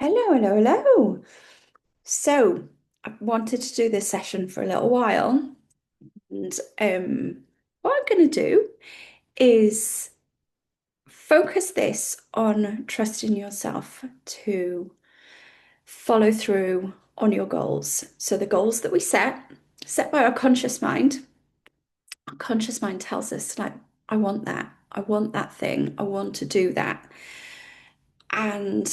Hello, hello, hello. So, I've wanted to do this session for a little while, and what I'm going to do is focus this on trusting yourself to follow through on your goals. So, the goals that we set by our conscious mind tells us, like, I want that thing, I want to do that. And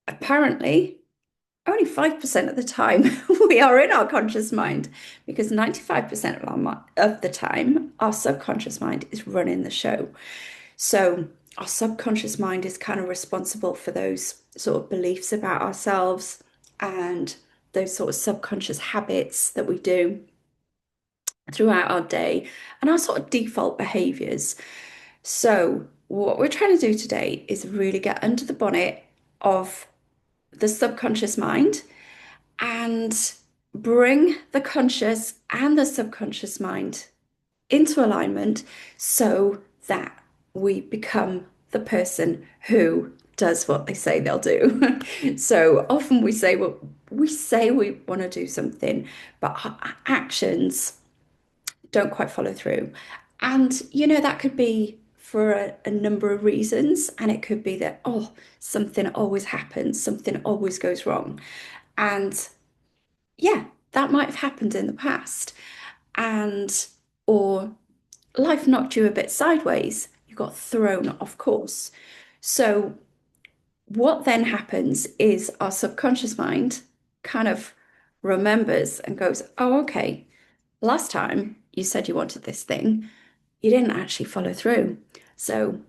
apparently, only 5% of the time we are in our conscious mind because 95% of of the time our subconscious mind is running the show. So our subconscious mind is kind of responsible for those sort of beliefs about ourselves and those sort of subconscious habits that we do throughout our day and our sort of default behaviors. So what we're trying to do today is really get under the bonnet of the subconscious mind and bring the conscious and the subconscious mind into alignment so that we become the person who does what they say they'll do. So often we say, well, we say we want to do something, but our actions don't quite follow through. And, that could be for a number of reasons. And it could be that, oh, something always happens, something always goes wrong. And yeah, that might have happened in the past. And, or life knocked you a bit sideways, you got thrown off course. So, what then happens is our subconscious mind kind of remembers and goes, oh, okay, last time you said you wanted this thing, you didn't actually follow through. So,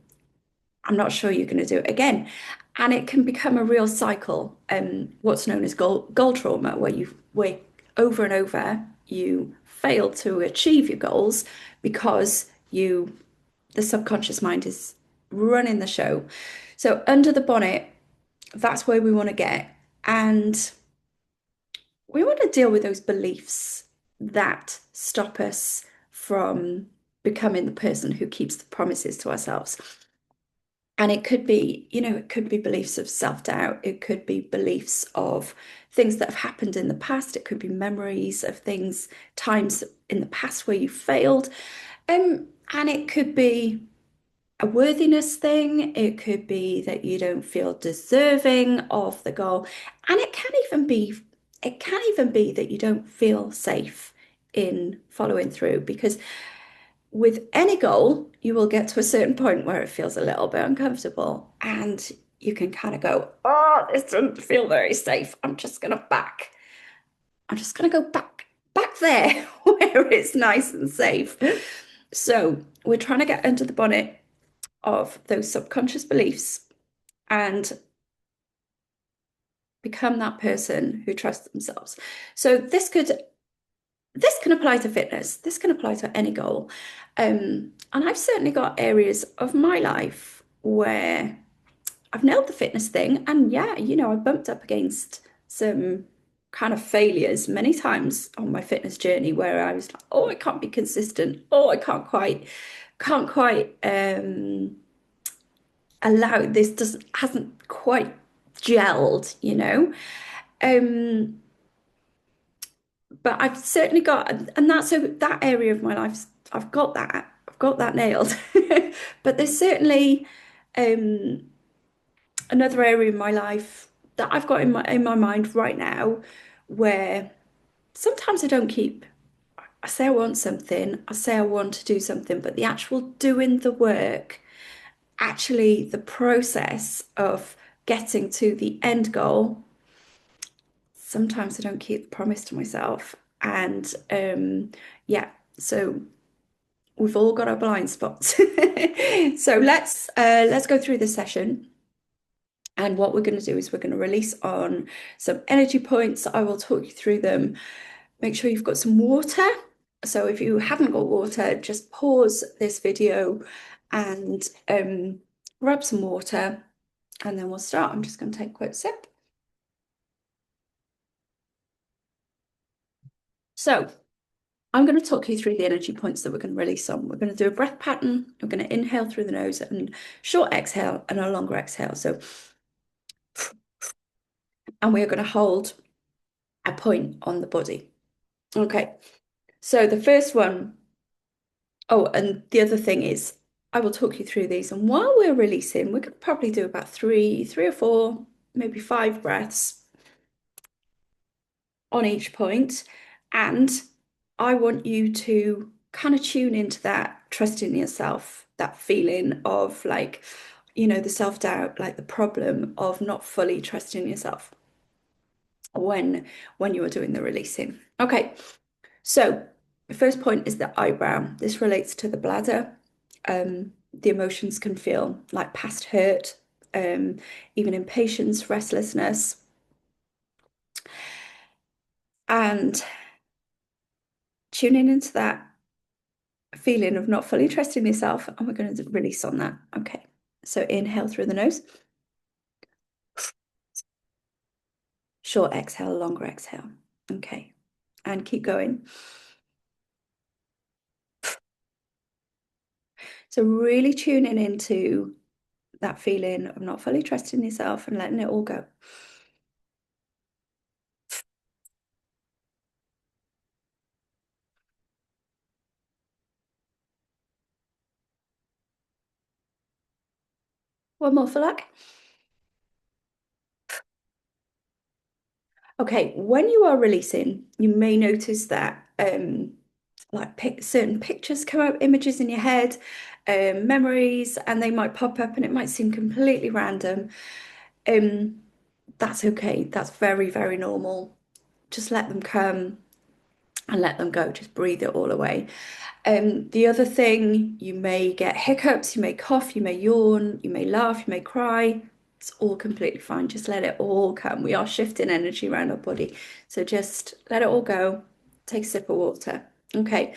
I'm not sure you're going to do it again. And it can become a real cycle, what's known as goal trauma, where over and over you fail to achieve your goals because the subconscious mind is running the show. So under the bonnet, that's where we want to get. And we want to deal with those beliefs that stop us from becoming the person who keeps the promises to ourselves. And it could be, it could be beliefs of self-doubt. It could be beliefs of things that have happened in the past. It could be memories of things, times in the past where you failed. And it could be a worthiness thing. It could be that you don't feel deserving of the goal. And it can even be that you don't feel safe in following through because with any goal, you will get to a certain point where it feels a little bit uncomfortable and you can kind of go, oh, this doesn't feel very safe. I'm just gonna go back there where it's nice and safe. So we're trying to get under the bonnet of those subconscious beliefs and become that person who trusts themselves. So this can apply to fitness. This can apply to any goal. And I've certainly got areas of my life where I've nailed the fitness thing. And yeah, I bumped up against some kind of failures many times on my fitness journey where I was like, oh, I can't be consistent. Oh, I can't quite allow this doesn't hasn't quite gelled. Um, but I've certainly got, and that's that area of my life, I've got that nailed. But there's certainly um, another area in my life that I've got in my mind right now where sometimes I don't keep, I say I want something, I say I want to do something, but the actual doing the work, actually the process of getting to the end goal, sometimes I don't keep the promise to myself. And yeah, so we've all got our blind spots. So let's go through the session. And what we're going to do is we're going to release on some energy points. I will talk you through them. Make sure you've got some water. So if you haven't got water, just pause this video and grab some water and then we'll start. I'm just going to take a quick sip. So I'm going to talk you through the energy points that we're going to release on. We're going to do a breath pattern. We're going to inhale through the nose and short exhale and a longer exhale. So, and we're going to hold a point on the body. Okay. So the first one, oh, and the other thing is, I will talk you through these. And while we're releasing, we could probably do about three or four, maybe five breaths on each point. And I want you to kind of tune into that trust in yourself, that feeling of like, the self-doubt, like the problem of not fully trusting yourself when you are doing the releasing. Okay, so the first point is the eyebrow. This relates to the bladder. The emotions can feel like past hurt, even impatience, restlessness, and tuning into that feeling of not fully trusting yourself, and we're going to release on that. Okay, so inhale through the nose, short exhale, longer exhale. Okay, and keep going. So really tuning into that feeling of not fully trusting yourself and letting it all go. One more for luck. Okay, when you are releasing, you may notice that like certain pictures come up, images in your head, memories, and they might pop up and it might seem completely random. Um, that's okay. That's very, very normal. Just let them come and let them go. Just breathe it all away. The other thing, you may get hiccups, you may cough, you may yawn, you may laugh, you may cry. It's all completely fine. Just let it all come. We are shifting energy around our body. So just let it all go. Take a sip of water. Okay.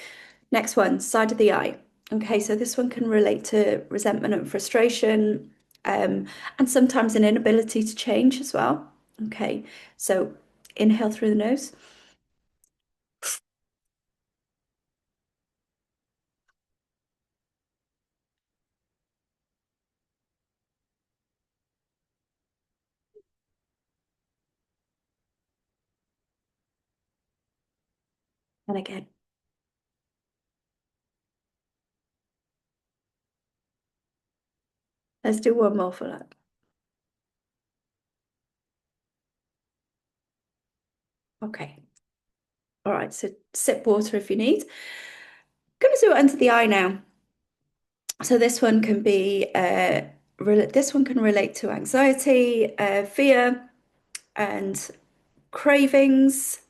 Next one, side of the eye. Okay, so this one can relate to resentment and frustration, and sometimes an inability to change as well. Okay, so inhale through the nose. And again, let's do one more for that. Okay. All right, so sip water if you need. Going to do it under the eye now. So this one can be this one can relate to anxiety, fear, and cravings,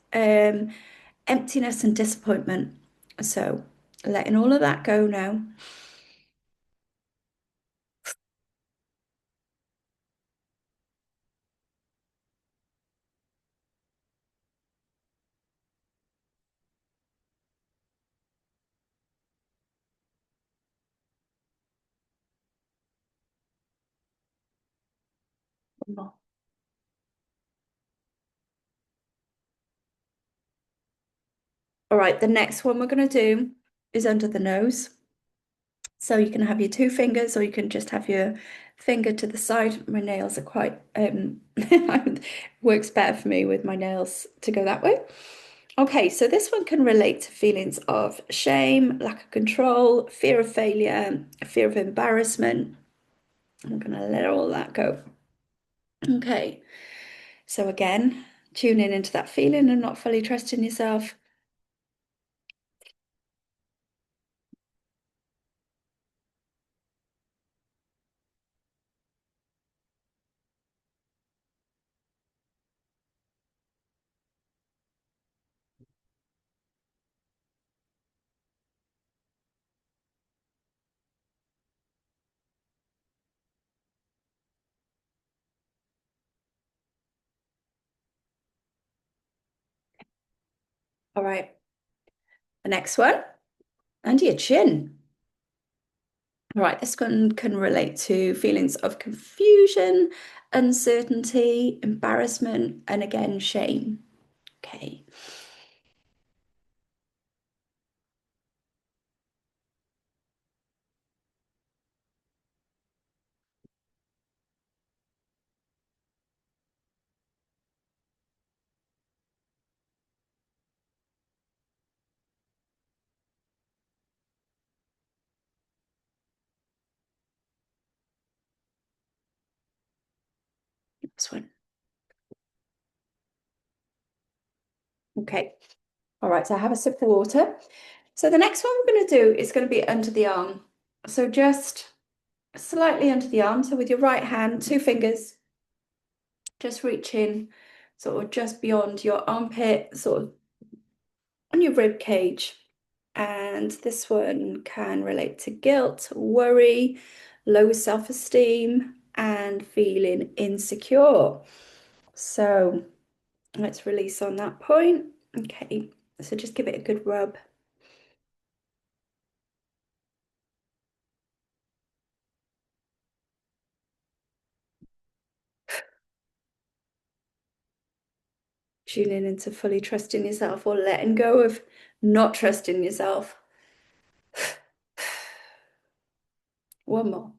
emptiness and disappointment. So letting all of that go now. All right, the next one we're going to do is under the nose. So you can have your two fingers or you can just have your finger to the side. My nails are quite works better for me with my nails to go that way. Okay, so this one can relate to feelings of shame, lack of control, fear of failure, fear of embarrassment. I'm gonna let all that go. Okay, so again, tuning into that feeling and not fully trusting yourself. All right, the next one, under your chin. All right, this one can relate to feelings of confusion, uncertainty, embarrassment, and again, shame. Okay. This one. Okay. All right, so I have a sip of water. So the next one we're going to do is going to be under the arm. So just slightly under the arm. So with your right hand, two fingers, just reach in, sort of just beyond your armpit, sort of on your rib cage. And this one can relate to guilt, worry, low self-esteem, and feeling insecure. So let's release on that point. Okay, so just give it a good rub. Tuning into fully trusting yourself or letting go of not trusting yourself. One more.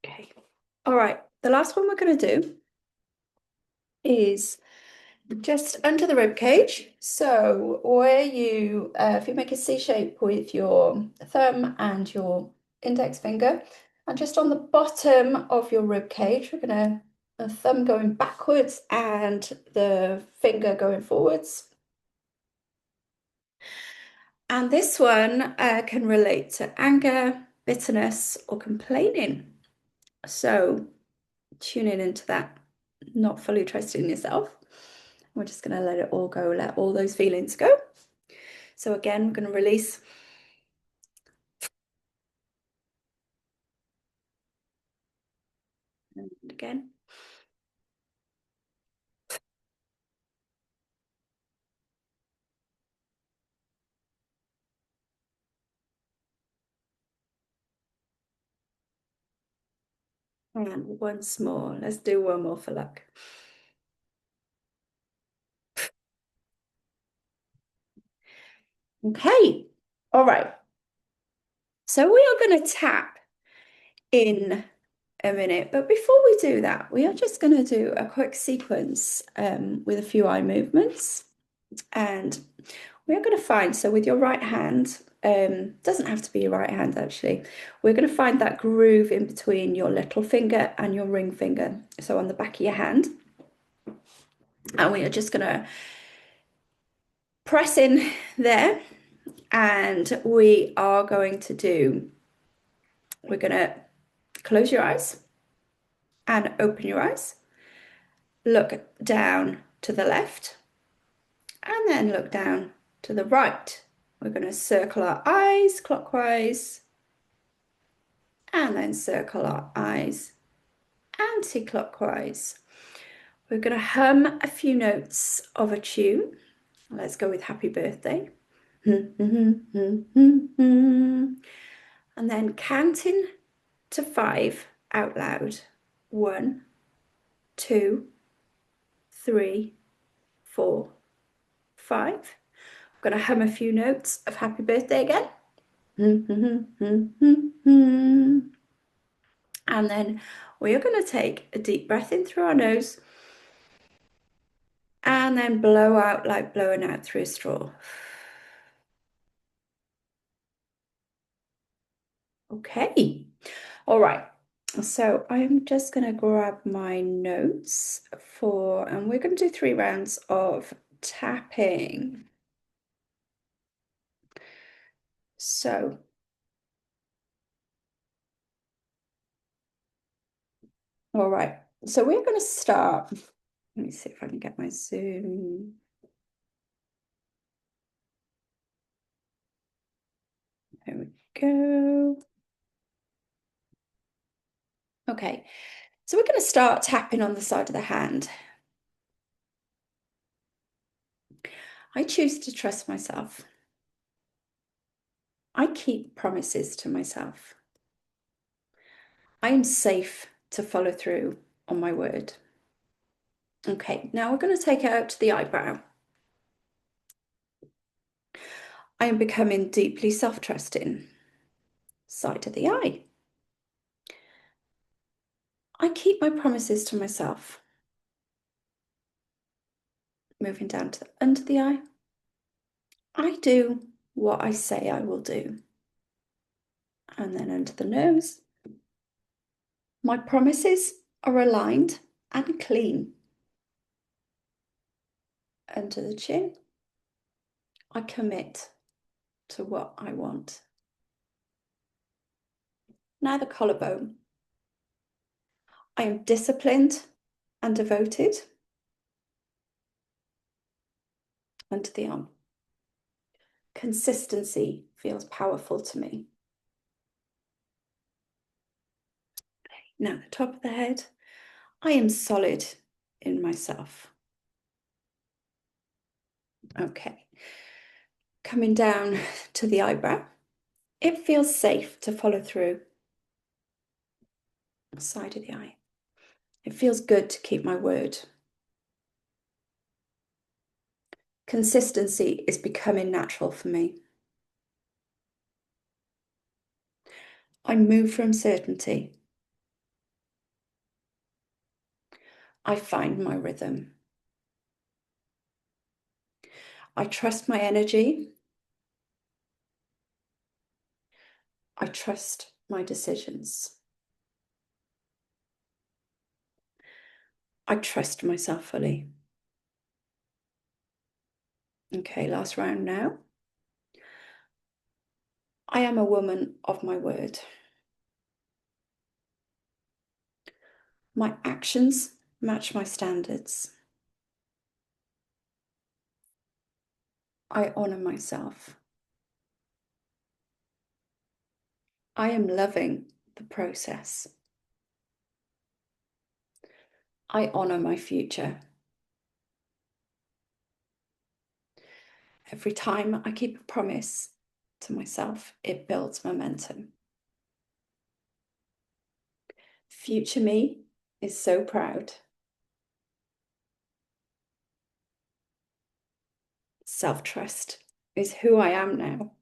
Okay. All right. The last one we're going to do is just under the rib cage. So where you, if you make a C shape with your thumb and your index finger, and just on the bottom of your rib cage, we're going to, the thumb going backwards and the finger going forwards. And this one can relate to anger, bitterness, or complaining. So tuning into that, not fully trusting yourself. We're just going to let it all go, let all those feelings go. So again, we're going to release. And again. And once more. Let's do one more for luck. Okay. All right. So we are going to tap in a minute. But before we do that, we are just going to do a quick sequence with a few eye movements. And we're going to find, so with your right hand, doesn't have to be your right hand actually, we're going to find that groove in between your little finger and your ring finger. So on the back of your hand. And we are just going to press in there. And we are going to do, we're going to close your eyes and open your eyes. Look down to the left and then look down to the right. We're going to circle our eyes clockwise and then circle our eyes anti-clockwise. We're going to hum a few notes of a tune. Let's go with Happy Birthday. And then counting to 5 out loud. 1, 2, 3, 4, 5. I'm going to hum a few notes of Happy Birthday again. And then we are going to take a deep breath in through our nose and then blow out like blowing out through a straw. Okay. All right. So I'm just going to grab my notes and we're going to do 3 rounds of tapping. So, all right. So we're going to start. Let me see if I can get my Zoom. There we go. Okay. So we're going to start tapping on the side of the hand. I choose to trust myself. I keep promises to myself. I am safe to follow through on my word. Okay, now we're going to take it out to the eyebrow. I am becoming deeply self-trusting. Side of the eye. I keep my promises to myself. Moving down to under the eye. I do what I say I will do. And then under the nose, my promises are aligned and clean. Under the chin, I commit to what I want. Now the collarbone. I am disciplined and devoted. Under the arm. Consistency feels powerful to me. Now the top of the head. I am solid in myself. Okay. Coming down to the eyebrow. It feels safe to follow through. Side of the eye. It feels good to keep my word. Consistency is becoming natural for me. I move from certainty. I find my rhythm. I trust my energy. I trust my decisions. I trust myself fully. Okay, last round now. I am a woman of my word. My actions match my standards. I honor myself. I am loving the process. I honor my future. Every time I keep a promise to myself, it builds momentum. Future me is so proud. Self-trust is who I am now.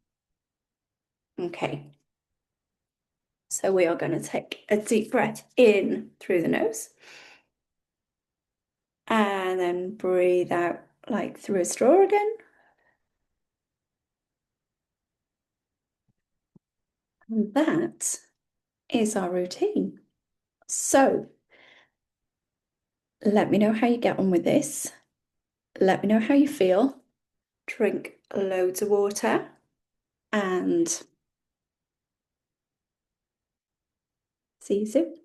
Okay, so we are going to take a deep breath in through the nose and then breathe out like through a straw again. And that is our routine. So let me know how you get on with this. Let me know how you feel. Drink loads of water and see you soon.